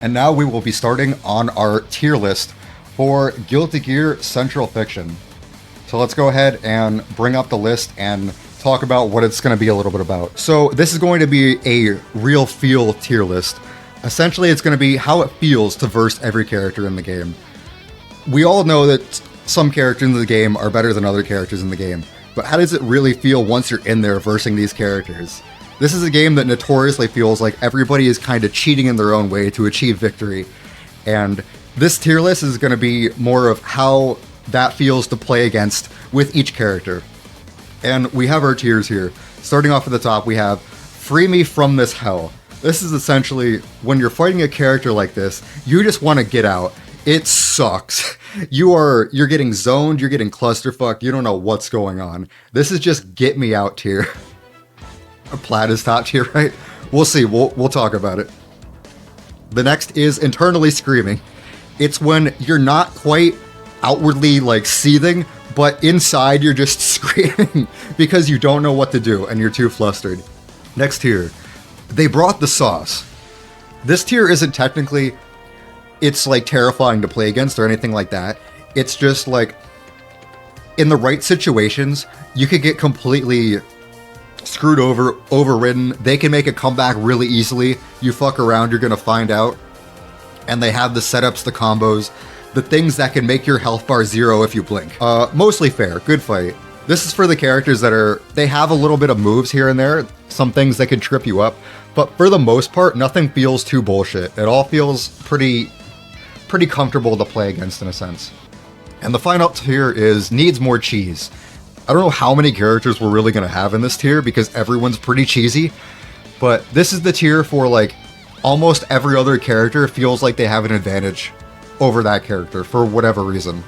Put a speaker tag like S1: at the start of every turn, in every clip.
S1: And now we will be starting on our tier list for Guilty Gear Central Fiction. So let's go ahead and bring up the list and talk about what it's going to be a little bit about. So this is going to be a real feel tier list. Essentially, it's going to be how it feels to verse every character in the game. We all know that some characters in the game are better than other characters in the game, but how does it really feel once you're in there versing these characters? This is a game that notoriously feels like everybody is kind of cheating in their own way to achieve victory. And this tier list is going to be more of how that feels to play against with each character. And we have our tiers here. Starting off at the top, we have Free Me From This Hell. This is essentially when you're fighting a character like this, you just want to get out. It sucks. You're getting zoned, you're getting clusterfucked, you don't know what's going on. This is just get me out tier. Plaid is top tier, right? We'll see. We'll talk about it. The next is Internally Screaming. It's when you're not quite outwardly like seething, but inside you're just screaming because you don't know what to do and you're too flustered. Next tier, They Brought the Sauce. This tier isn't technically, it's like terrifying to play against or anything like that. It's just like, in the right situations, you could get completely screwed over, overridden. They can make a comeback really easily. You fuck around, you're gonna find out. And they have the setups, the combos, the things that can make your health bar 0 if you blink. Mostly fair, good fight. This is for the characters that they have a little bit of moves here and there, some things that can trip you up, but for the most part, nothing feels too bullshit. It all feels pretty comfortable to play against in a sense. And the final tier is Needs More Cheese. I don't know how many characters we're really going to have in this tier because everyone's pretty cheesy, but this is the tier for like almost every other character feels like they have an advantage over that character for whatever reason.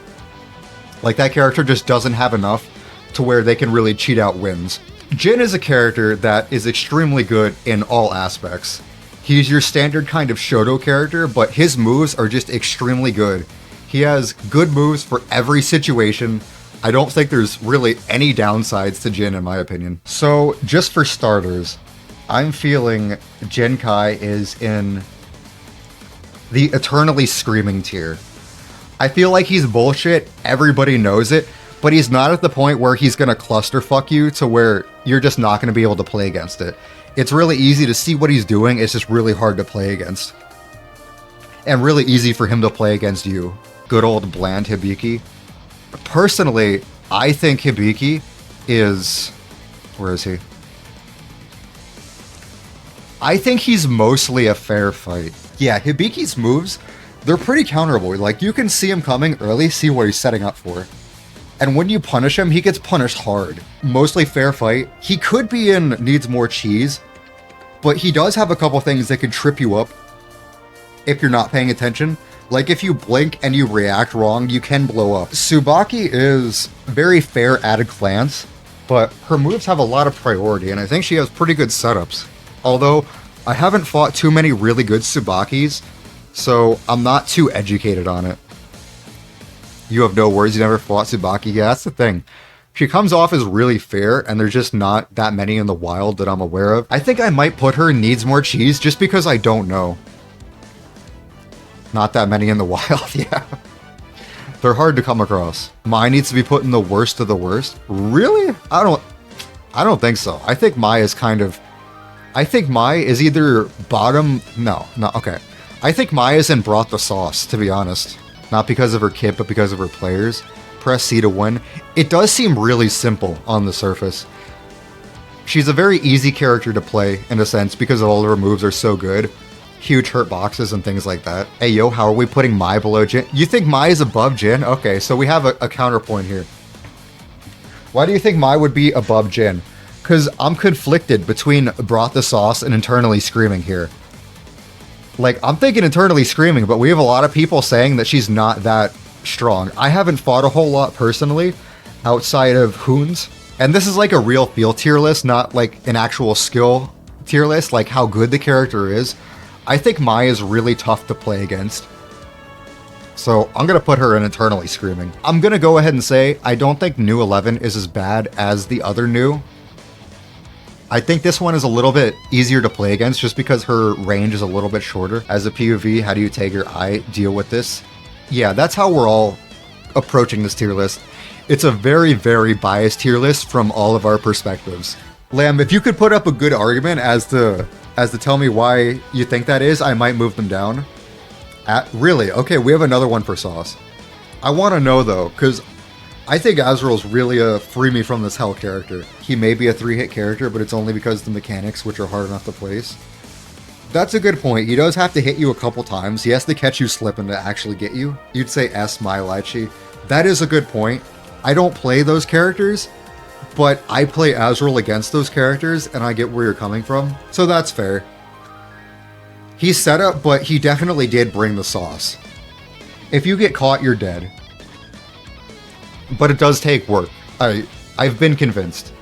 S1: Like that character just doesn't have enough to where they can really cheat out wins. Jin is a character that is extremely good in all aspects. He's your standard kind of Shoto character, but his moves are just extremely good. He has good moves for every situation. I don't think there's really any downsides to Jin in my opinion. So just for starters, I'm feeling Jin Kai is in the Eternally Screaming tier. I feel like he's bullshit, everybody knows it, but he's not at the point where he's gonna clusterfuck you to where you're just not gonna be able to play against it. It's really easy to see what he's doing, it's just really hard to play against. And really easy for him to play against you. Good old bland Hibiki. Personally, I think Hibiki is... Where is he? I think he's mostly a fair fight. Yeah, Hibiki's moves, they're pretty counterable. Like, you can see him coming early, see what he's setting up for. And when you punish him, he gets punished hard. Mostly fair fight. He could be in Needs More Cheese, but he does have a couple things that can trip you up if you're not paying attention. Like if you blink and you react wrong, you can blow up. Tsubaki is very fair at a glance, but her moves have a lot of priority, and I think she has pretty good setups. Although, I haven't fought too many really good Tsubakis, so I'm not too educated on it. You have no words, you never fought Tsubaki? Yeah, that's the thing. She comes off as really fair, and there's just not that many in the wild that I'm aware of. I think I might put her in Needs More Cheese just because I don't know. Not that many in the wild, yeah. They're hard to come across. Mai needs to be put in the worst of the worst? Really? I don't think so. I think Mai is kind of... I think Mai is either bottom... No, okay. I think Mai is in Brought the Sauce, to be honest. Not because of her kit, but because of her players. Press C to win. It does seem really simple on the surface. She's a very easy character to play, in a sense, because all of her moves are so good. Huge hurt boxes and things like that. Hey yo, how are we putting Mai below Jin? You think Mai is above Jin? Okay, so we have a counterpoint here. Why do you think Mai would be above Jin? Because I'm conflicted between Brought the Sauce and Internally Screaming here. Like, I'm thinking Internally Screaming, but we have a lot of people saying that she's not that strong. I haven't fought a whole lot personally, outside of Hoons. And this is like a real feel tier list, not like an actual skill tier list, like how good the character is. I think Mai is really tough to play against. So I'm going to put her in Eternally Screaming. I'm going to go ahead and say I don't think New 11 is as bad as the other New. I think this one is a little bit easier to play against just because her range is a little bit shorter. As a POV, how do you take your eye, deal with this? Yeah, that's how we're all approaching this tier list. It's a very, very biased tier list from all of our perspectives. Lamb, if you could put up a good argument as to tell me why you think that is, I might move them down. Really? Okay, we have another one for Sauce. I want to know though, because I think Azrael's really a free me from this hell character. He may be a 3-hit character, but it's only because the mechanics, which are hard enough to place. That's a good point. He does have to hit you a couple times. He has to catch you slipping to actually get you. You'd say S my Lychee. That is a good point. I don't play those characters, but I play Azrael against those characters, and I get where you're coming from. So that's fair. He's set up, but he definitely did bring the sauce. If you get caught, you're dead. But it does take work. I've been convinced.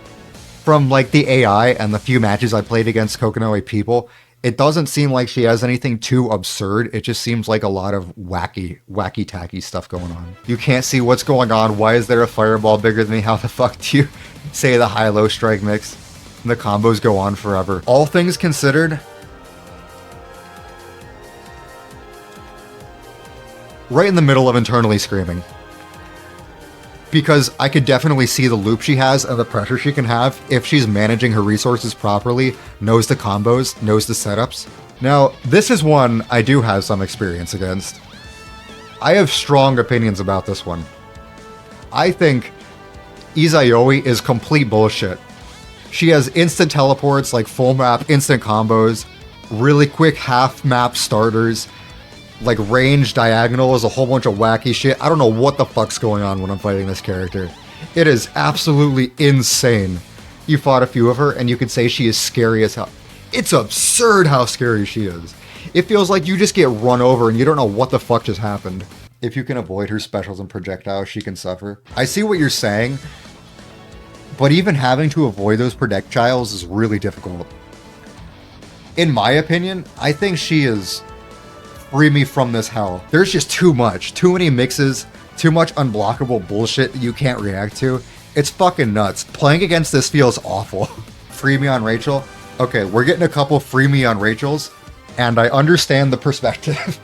S1: From like the AI and the few matches I played against Kokonoe people, it doesn't seem like she has anything too absurd. It just seems like a lot of wacky tacky stuff going on. You can't see what's going on. Why is there a fireball bigger than me? How the fuck do you say the high-low strike mix? And the combos go on forever. All things considered, right in the middle of internally screaming. Because I could definitely see the loop she has and the pressure she can have if she's managing her resources properly, knows the combos, knows the setups. Now, this is one I do have some experience against. I have strong opinions about this one. I think Izayoi is complete bullshit. She has instant teleports, like full map, instant combos, really quick half map starters, like range, diagonal is a whole bunch of wacky shit. I don't know what the fuck's going on when I'm fighting this character. It is absolutely insane. You fought a few of her and you could say she is scary as hell. It's absurd how scary she is. It feels like you just get run over and you don't know what the fuck just happened. If you can avoid her specials and projectiles, she can suffer. I see what you're saying, but even having to avoid those projectiles is really difficult. In my opinion, I think she is free me from this hell. There's just too much. Too many mixes. Too much unblockable bullshit that you can't react to. It's fucking nuts. Playing against this feels awful. Free me on Rachel. Okay, we're getting a couple free me on Rachels, and I understand the perspective.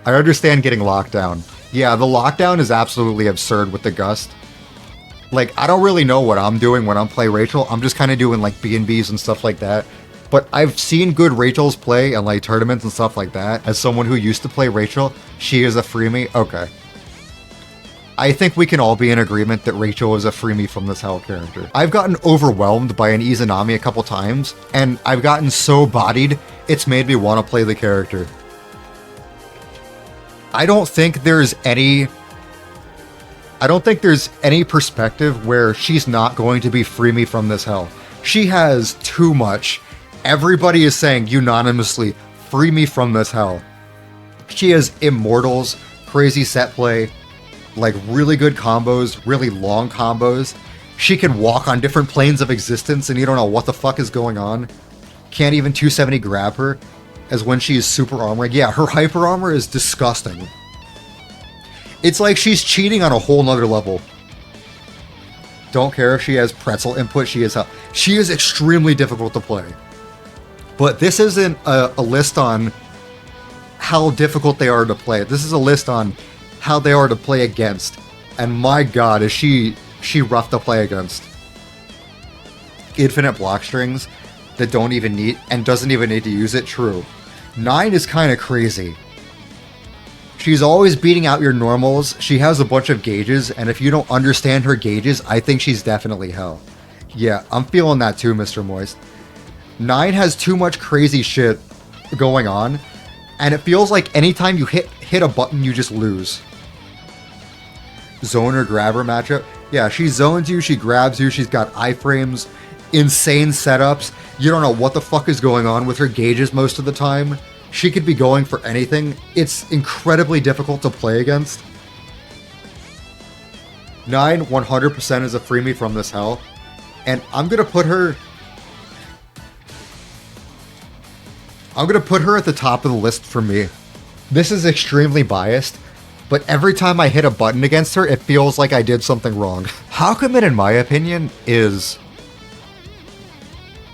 S1: I understand getting locked down. Yeah, the lockdown is absolutely absurd with the Gust. Like, I don't really know what I'm doing when I'm playing Rachel. I'm just kind of doing like B&Bs and stuff like that. But I've seen good Rachels play in like tournaments and stuff like that. As someone who used to play Rachel, she is a freemie. Okay. I think we can all be in agreement that Rachel is a freemie from this hell character. I've gotten overwhelmed by an Izanami a couple times, and I've gotten so bodied, it's made me want to play the character. I don't think there's any perspective where she's not going to be freemie from this hell. She has too much. Everybody is saying unanimously, free me from this hell. She has immortals, crazy set play, like really good combos, really long combos. She can walk on different planes of existence and you don't know what the fuck is going on. Can't even 270 grab her as when she is super armored. Yeah, her hyper armor is disgusting. It's like she's cheating on a whole nother level. Don't care if she has pretzel input, she is extremely difficult to play. But this isn't a list on how difficult they are to play. This is a list on how they are to play against. And my god, is she rough to play against. Infinite block strings that don't even need, and doesn't even need to use it, true. 9 is kind of crazy. She's always beating out your normals. She has a bunch of gauges, and if you don't understand her gauges, I think she's definitely hell. Yeah, I'm feeling that too, Mr. Moist. 9 has too much crazy shit going on, and it feels like anytime you hit a button, you just lose. Zoner grabber matchup. Yeah, she zones you, she grabs you, she's got iframes, insane setups. You don't know what the fuck is going on with her gauges most of the time. She could be going for anything. It's incredibly difficult to play against. 9, 100% is a freemie from this hell. And I'm gonna put her at the top of the list for me. This is extremely biased, but every time I hit a button against her, it feels like I did something wrong. Hakumen, in my opinion, is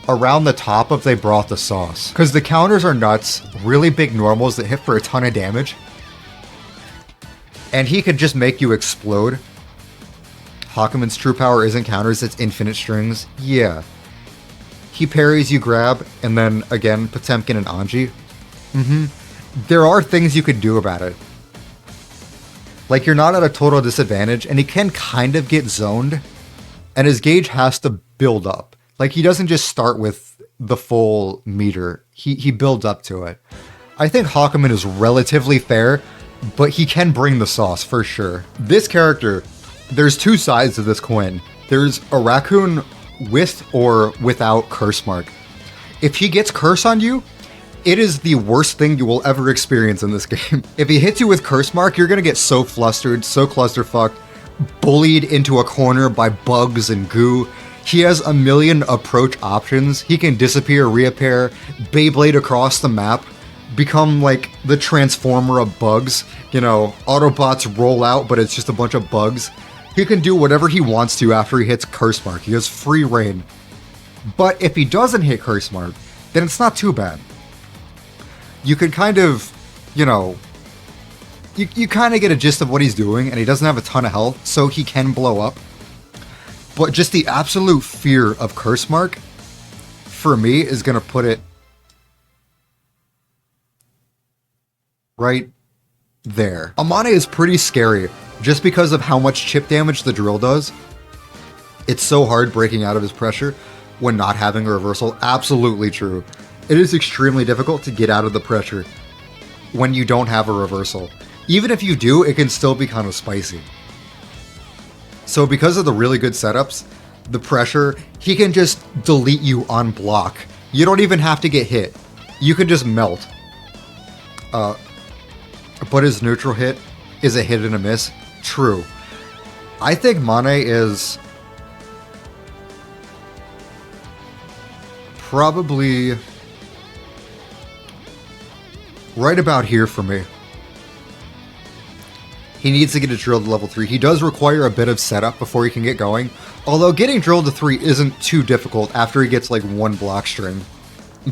S1: around the top if they brought the sauce. Because the counters are nuts, really big normals that hit for a ton of damage. And he could just make you explode. Hakumen's true power isn't counters, it's infinite strings. Yeah. He parries you grab, and then, again, Potemkin and Anji. There are things you could do about it. Like, you're not at a total disadvantage, and he can kind of get zoned, and his gauge has to build up. Like, he doesn't just start with the full meter. He builds up to it. I think Hakumen is relatively fair, but he can bring the sauce, for sure. This character, there's two sides of this coin. There's a raccoon with or without curse mark. If he gets curse on you, it is the worst thing you will ever experience in this game. If he hits you with curse mark, you're gonna get so flustered, so clusterfucked, bullied into a corner by bugs and goo. He has a million approach options. He can disappear, reappear, Beyblade across the map, become like the transformer of bugs. You know, Autobots roll out, but it's just a bunch of bugs. He can do whatever he wants to after he hits curse mark. He has free reign. But if he doesn't hit curse mark, then it's not too bad. You could kind of, you know, you kind of get a gist of what he's doing, and he doesn't have a ton of health, so he can blow up. But just the absolute fear of curse mark, for me, is going to put it right there. Amane is pretty scary, just because of how much chip damage the drill does. It's so hard breaking out of his pressure when not having a reversal. Absolutely true. It is extremely difficult to get out of the pressure when you don't have a reversal. Even if you do, it can still be kind of spicy. So because of the really good setups, the pressure, he can just delete you on block. You don't even have to get hit. You can just melt. But his neutral hit is a hit and a miss. True. I think Mane is probably right about here for me. He needs to get it drilled to level 3. He does require a bit of setup before he can get going, although getting drilled to 3 isn't too difficult after he gets like one block string.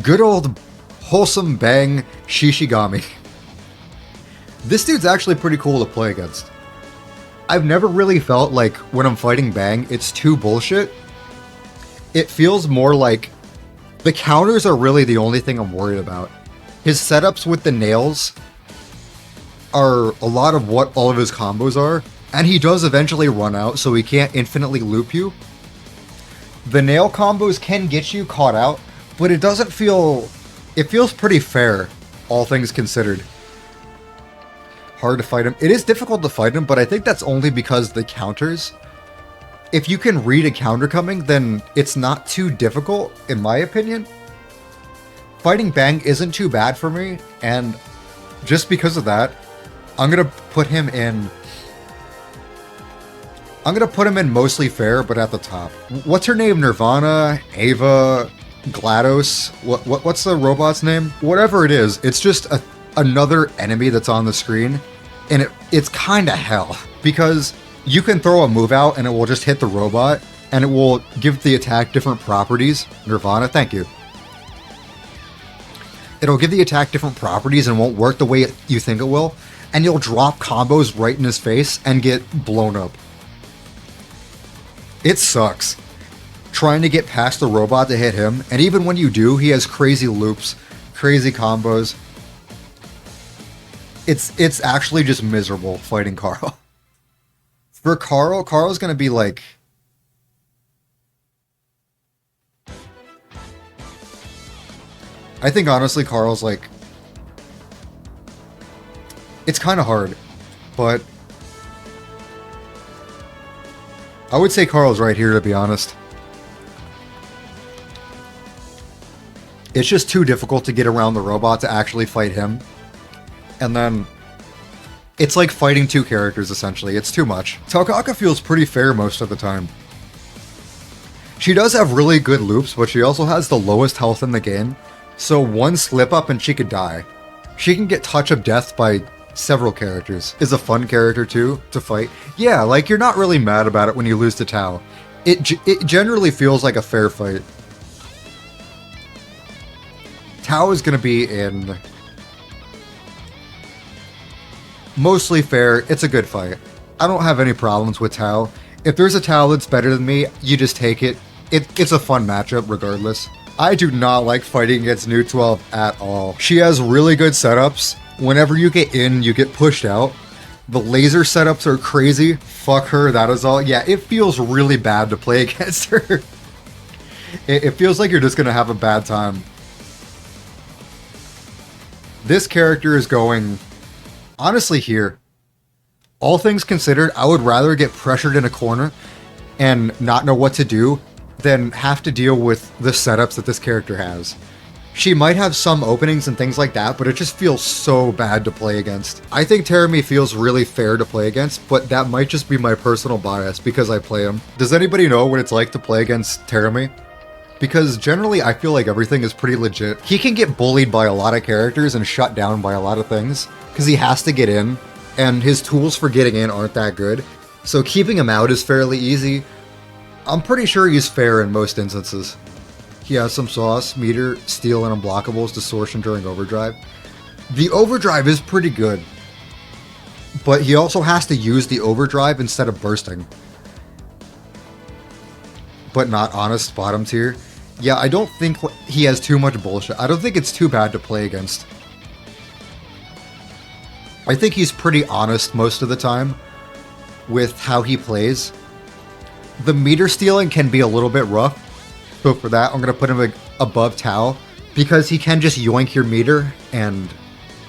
S1: Good old wholesome bang Shishigami. This dude's actually pretty cool to play against. I've never really felt like when I'm fighting Bang, it's too bullshit. It feels more like the counters are really the only thing I'm worried about. His setups with the nails are a lot of what all of his combos are, and he does eventually run out, so he can't infinitely loop you. The nail combos can get you caught out, but it doesn't feel... It feels pretty fair, all things considered. Hard to fight him. It is difficult to fight him, but I think that's only because the counters. If you can read a counter coming, then it's not too difficult, in my opinion. Fighting Bang isn't too bad for me, and just because of that, I'm gonna put him in mostly fair, but at the top. What's her name? Nirvana? Ava? GLaDOS? What's the robot's name? Whatever it is, it's just another enemy that's on the screen, and it's kinda hell, because you can throw a move out and it will just hit the robot, and it will give the attack different properties. Nirvana, thank you. It'll give the attack different properties and won't work the way you think it will, and you'll drop combos right in his face and get blown up. It sucks trying to get past the robot to hit him, and even when you do, he has crazy loops, crazy combos. It's actually just miserable fighting Carl. For Carl's gonna be like... I think honestly Carl's like... It's kind of hard, but... I would say Carl's right here, to be honest. It's just too difficult to get around the robot to actually fight him. And then... It's like fighting two characters, essentially. It's too much. Taukaka feels pretty fair most of the time. She does have really good loops, but she also has the lowest health in the game. So one slip up and she could die. She can get touch of death by several characters. Is a fun character too, to fight. Yeah, like you're not really mad about it when you lose to Tao. It generally feels like a fair fight. Tao is going to be in mostly fair. It's a good fight. I don't have any problems with Tao. If there's a Tao that's better than me, you just take it. It's a fun matchup regardless. I do not like fighting against New 12 at all. She has really good setups. Whenever you get in, you get pushed out. The laser setups are crazy. Fuck her, that is all. Yeah, it feels really bad to play against her. It feels like you're just gonna have a bad time. This character is going, honestly, here. All things considered, I would rather get pressured in a corner and not know what to do than have to deal with the setups that this character has. She might have some openings and things like that, but it just feels so bad to play against. I think Terumi feels really fair to play against, but that might just be my personal bias because I play him. Does anybody know what it's like to play against Terumi? Because generally I feel like everything is pretty legit. He can get bullied by a lot of characters and shut down by a lot of things because he has to get in, and his tools for getting in aren't that good. So keeping him out is fairly easy. I'm pretty sure he's fair in most instances. He has some sauce, meter, steal, and unblockables, distortion during overdrive. The overdrive is pretty good, but he also has to use the overdrive instead of bursting. But not honest bottom tier. Yeah, I don't think he has too much bullshit. I don't think it's too bad to play against. I think he's pretty honest most of the time with how he plays. The meter stealing can be a little bit rough. So for that, I'm going to put him above Tao, because he can just yoink your meter and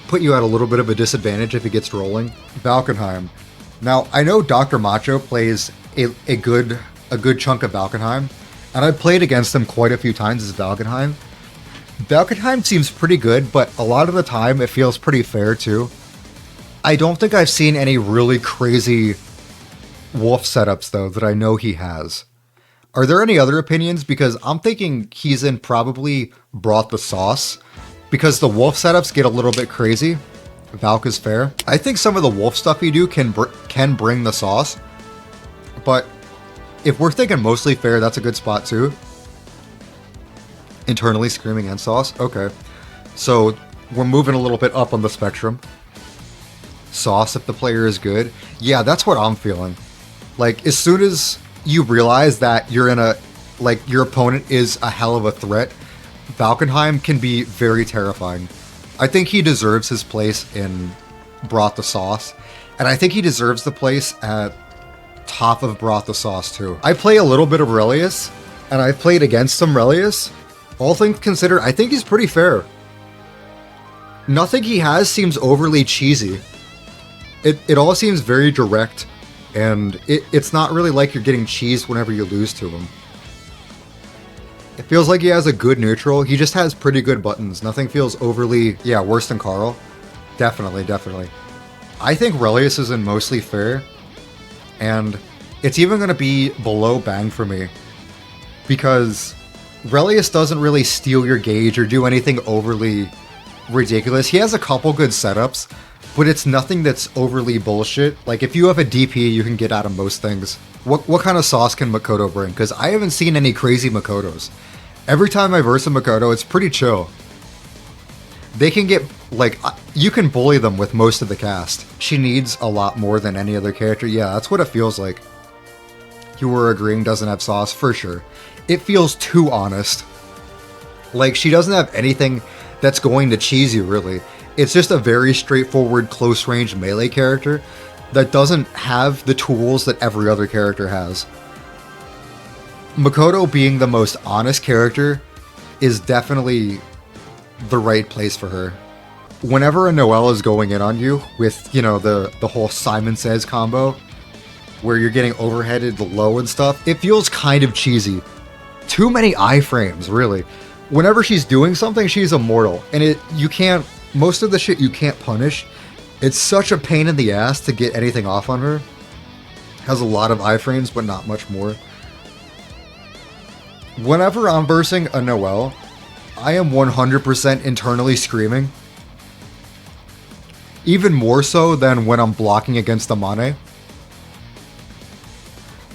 S1: put you at a little bit of a disadvantage if he gets rolling. Valkenheim. Now, I know Dr. Macho plays a good chunk of Valkenheim, and I've played against him quite a few times as Valkenheim. Valkenheim seems pretty good, but a lot of the time it feels pretty fair too. I don't think I've seen any really crazy wolf setups though that I know he has. Are there any other opinions? Because I'm thinking he's in probably Brought the Sauce, because the wolf setups get a little bit crazy. Valk is fair. I think some of the wolf stuff you do can bring the sauce, but if we're thinking mostly fair, that's a good spot too. Internally screaming and sauce. Okay, so we're moving a little bit up on the spectrum. Sauce if the player is good. Yeah, that's what I'm feeling. Like, as soon as you realize that you're in a, like, your opponent is a hell of a threat, Valkenheim can be very terrifying. I think he deserves his place in Brought the Sauce, and I think he deserves the place at top of Brought the Sauce too. I play a little bit of Relius, and I've played against some Relius. All things considered, I think he's pretty fair. Nothing he has seems overly cheesy. It all seems very direct, and it's not really like you're getting cheesed whenever you lose to him. It feels like he has a good neutral. He just has pretty good buttons. Nothing feels overly, yeah, worse than Carl. Definitely, definitely. I think Relius is in mostly fair, and it's even going to be below Bang for me, because Relius doesn't really steal your gauge or do anything overly ridiculous. He has a couple good setups, but it's nothing that's overly bullshit. Like, if you have a DP, you can get out of most things. What kind of sauce can Makoto bring? Because I haven't seen any crazy Makotos. Every time I verse a Makoto, it's pretty chill. They can get, like, you can bully them with most of the cast. She needs a lot more than any other character. Yeah, that's what it feels like. You were agreeing doesn't have sauce, for sure. It feels too honest. Like, she doesn't have anything that's going to cheese you, really. It's just a very straightforward close-range melee character that doesn't have the tools that every other character has. Makoto being the most honest character is definitely the right place for her. Whenever a Noelle is going in on you with, you know, the whole Simon Says combo, where you're getting overheaded low and stuff, it feels kind of cheesy. Too many iframes, really. Whenever she's doing something, she's immortal, and you can't, most of the shit you can't punish. It's such a pain in the ass to get anything off on her. Has a lot of iframes, but not much more. Whenever I'm versing a Noelle, I am 100% internally screaming. Even more so than when I'm blocking against the Mane.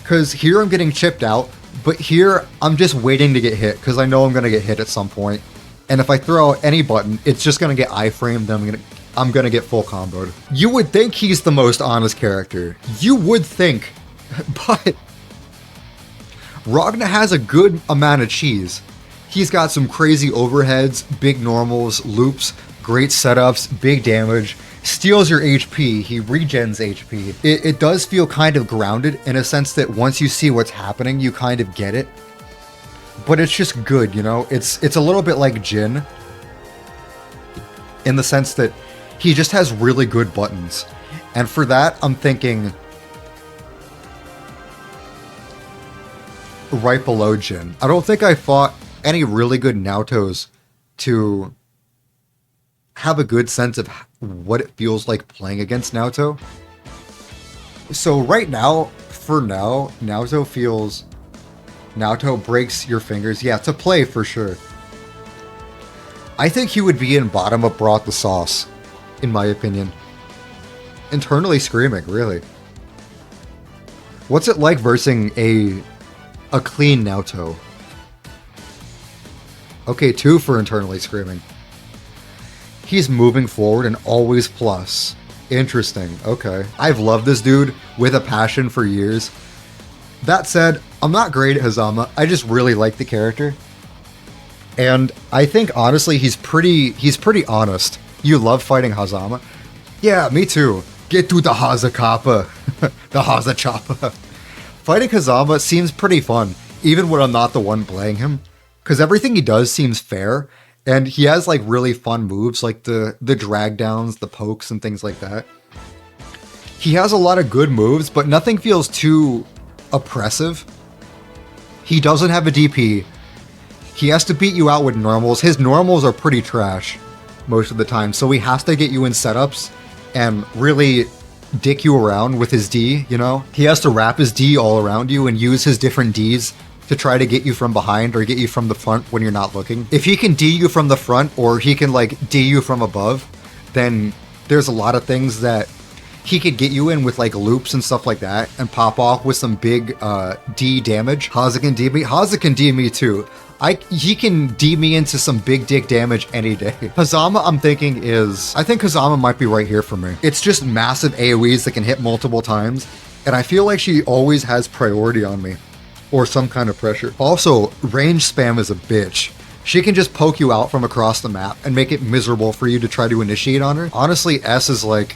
S1: Because here I'm getting chipped out, but here I'm just waiting to get hit, because I know I'm going to get hit at some point. And if I throw out any button, it's just gonna get iframed, and I'm gonna get full comboed. You would think he's the most honest character. You would think, but Ragna has a good amount of cheese. He's got some crazy overheads, big normals, loops, great setups, big damage, steals your HP, he regens HP. It does feel kind of grounded in a sense that once you see what's happening, you kind of get it. But it's just good, you know? It's a little bit like Jin, in the sense that he just has really good buttons. And for that, I'm thinking right below Jin. I don't think I fought any really good Naotos to have a good sense of what it feels like playing against Naoto. So right now, for now, Naoto breaks your fingers. Yeah, to play for sure. I think he would be in bottom of Brought the Sauce, in my opinion. Internally Screaming, really. What's it like versing a clean Naoto? Okay, 2 for Internally Screaming. He's moving forward and always plus. Interesting, okay. I've loved this dude with a passion for years. That said, I'm not great at Hazama, I just really like the character. And I think honestly he's pretty honest. You love fighting Hazama? Yeah, me too. Get to the Hazakappa. The Hazachappa. Fighting Hazama seems pretty fun, even when I'm not the one playing him. Because everything he does seems fair, and he has like really fun moves like the drag downs, the pokes, and things like that. He has a lot of good moves, but nothing feels too oppressive. He doesn't have a DP. He has to beat you out with normals. His normals are pretty trash most of the time, so he has to get you in setups and really dick you around with his D, you know? He has to wrap his D all around you and use his different Ds to try to get you from behind or get you from the front when you're not looking. If he can D you from the front or he can like D you from above, then there's a lot of things that he could get you in with like loops and stuff like that and pop off with some big D damage. Haza can D me. Haza can D me too. He can D me into some big dick damage any day. Hazama, I'm thinking I think Hazama might be right here for me. It's just massive AoEs that can hit multiple times, and I feel like she always has priority on me, or some kind of pressure. Also, range spam is a bitch. She can just poke you out from across the map and make it miserable for you to try to initiate on her. Honestly, S is like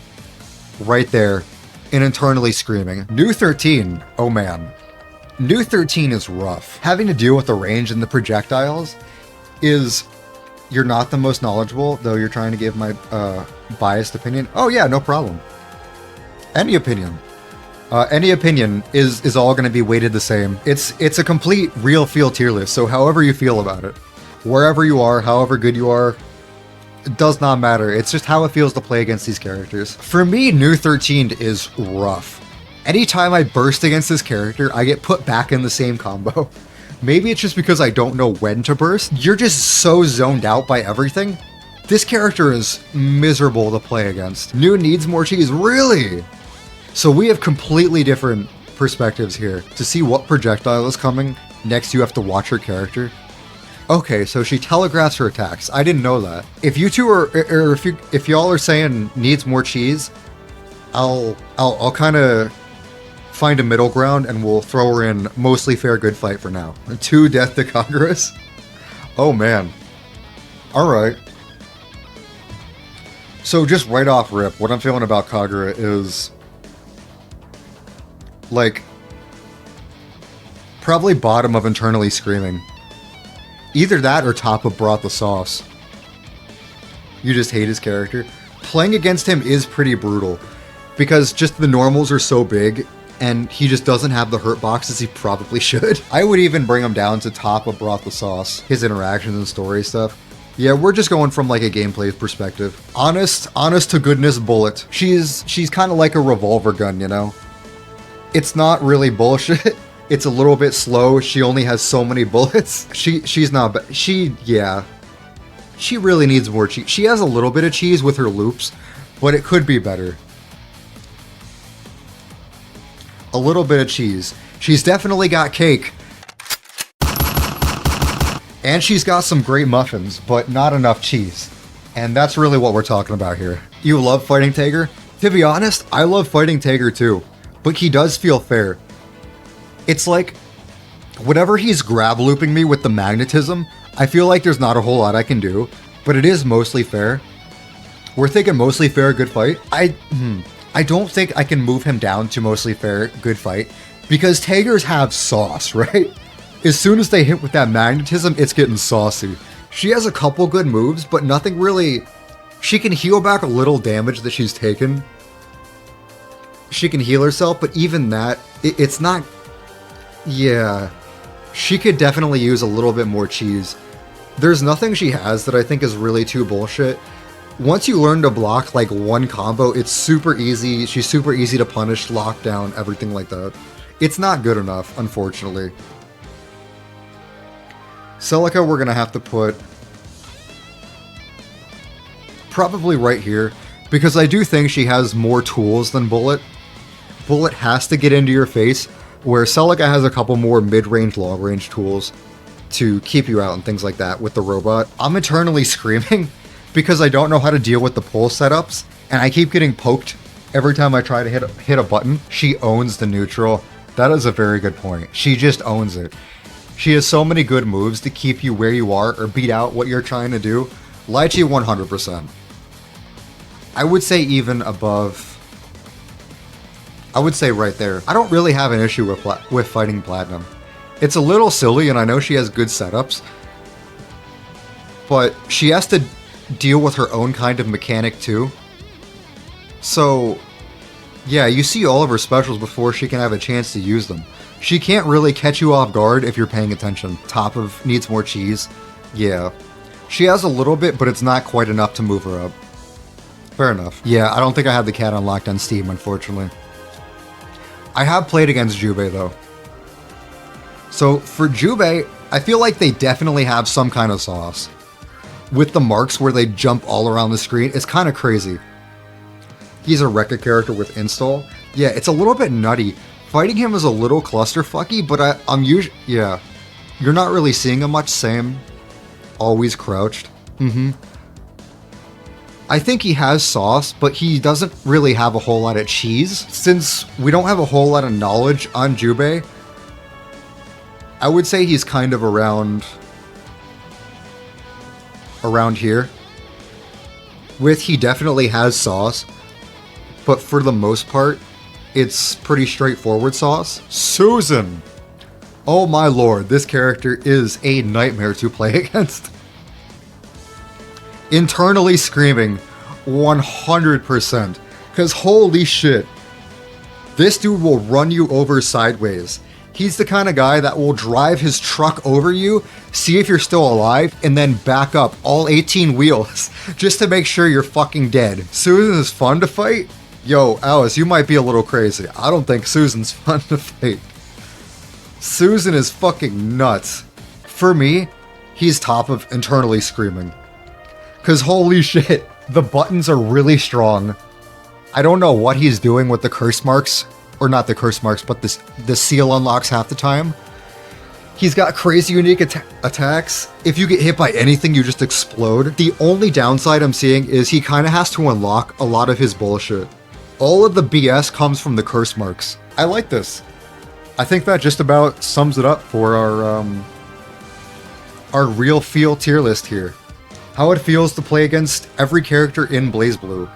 S1: right there in Internally Screaming. New 13, oh man. New 13 is rough. Having to deal with the range and the projectiles is... You're not the most knowledgeable, though you're trying to give my biased opinion. Oh yeah, no problem. Any opinion. Any opinion is all going to be weighted the same. It's a complete real feel tier list, so however you feel about it, wherever you are, however good you are, it does not matter. It's just how it feels to play against these characters. For me, New 13 is rough. Anytime I burst against this character, I get put back in the same combo. Maybe it's just because I don't know when to burst. You're just so zoned out by everything. This character is miserable to play against. New needs more cheese, really? So we have completely different perspectives here. To see what projectile is coming, next you have to watch her character. Okay, so she telegraphs her attacks. I didn't know that. If you two are, or if y'all are saying needs more cheese, I'll kind of find a middle ground and we'll throw her in mostly fair good fight for now. 2 death to Kagura's? Oh man. Alright. So just right off rip, what I'm feeling about Kagura is like probably bottom of Internally Screaming. Either that or top of Brought the Sauce. You just hate his character. Playing against him is pretty brutal because just the normals are so big and he just doesn't have the hurt boxes he probably should. I would even bring him down to top of Brought the Sauce. His interactions and story stuff. Yeah, we're just going from like a gameplay perspective. Honest to goodness bullet. She's kind of like a revolver gun, you know? It's not really bullshit. It's a little bit slow. She only has so many bullets. She's not bad. Yeah. She really needs more cheese. She has a little bit of cheese with her loops, but it could be better. A little bit of cheese. She's definitely got cake. And she's got some great muffins, but not enough cheese. And that's really what we're talking about here. You love fighting Tager? To be honest, I love fighting Tager too, but he does feel fair. It's like, whenever he's grab looping me with the magnetism, I feel like there's not a whole lot I can do, but it is mostly fair. We're thinking mostly fair, good fight. I don't think I can move him down to mostly fair, good fight, because Tagers have sauce, right? As soon as they hit with that magnetism, it's getting saucy. She has a couple good moves, but nothing really... She can heal back a little damage that she's taken. She can heal herself, but even that, it's not... Yeah. She could definitely use a little bit more cheese. There's nothing she has that I think is really too bullshit. Once you learn to block like one combo, it's super easy. She's super easy to punish, lock down, everything like that. It's not good enough, unfortunately. Celica, we're gonna have to put probably right here, because I do think she has more tools than Bullet. Bullet has to get into your face, where Celica has a couple more mid-range, long-range tools to keep you out and things like that with the robot. I'm eternally screaming because I don't know how to deal with the pull setups, and I keep getting poked every time I try to hit a button. She owns the neutral. That is a very good point. She just owns it. She has so many good moves to keep you where you are or beat out what you're trying to do. Lychee 100%. I would say even above... I would say right there. I don't really have an issue with fighting Platinum. It's a little silly, and I know she has good setups, but she has to deal with her own kind of mechanic too. So, yeah, you see all of her specials before she can have a chance to use them. She can't really catch you off guard if you're paying attention. Top of needs more cheese. Yeah. She has a little bit, but it's not quite enough to move her up. Fair enough. Yeah, I don't think I have the cat unlocked on Steam, unfortunately. I have played against Jubei, though. So, for Jubei, I feel like they definitely have some kind of sauce. With the marks where they jump all around the screen, it's kind of crazy. He's a Rekka character with install. Yeah, it's a little bit nutty. Fighting him is a little clusterfucky, but I'm usually... Yeah. You're not really seeing him much, same. Always crouched. I think he has sauce, but he doesn't really have a whole lot of cheese. Since we don't have a whole lot of knowledge on Jubei, I would say he's kind of around here. With he definitely has sauce, but for the most part, it's pretty straightforward sauce. Susan! Oh my lord, this character is a nightmare to play against. Internally screaming 100%, because holy shit, this dude will run you over sideways. He's the kind of guy that will drive his truck over you, see if you're still alive, and then back up all 18 wheels just to make sure you're fucking dead. Susan is fun to fight? Yo, Alice, you might be a little crazy. I don't think Susan's fun to fight. Susan is fucking nuts. For me, he's top of internally screaming. Cause holy shit, the buttons are really strong. I don't know what he's doing with the curse marks, or not the curse marks, but the seal unlocks half the time. He's got crazy unique attacks. If you get hit by anything, you just explode. The only downside I'm seeing is he kind of has to unlock a lot of his bullshit. All of the BS comes from the curse marks. I like this. I think that just about sums it up for our real feel tier list here. How it feels to play against every character in BlazBlue.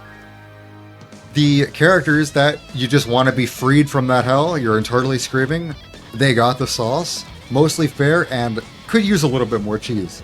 S1: The characters that you just want to be freed from that hell, you're internally screaming, they got the sauce, mostly fair, and could use a little bit more cheese.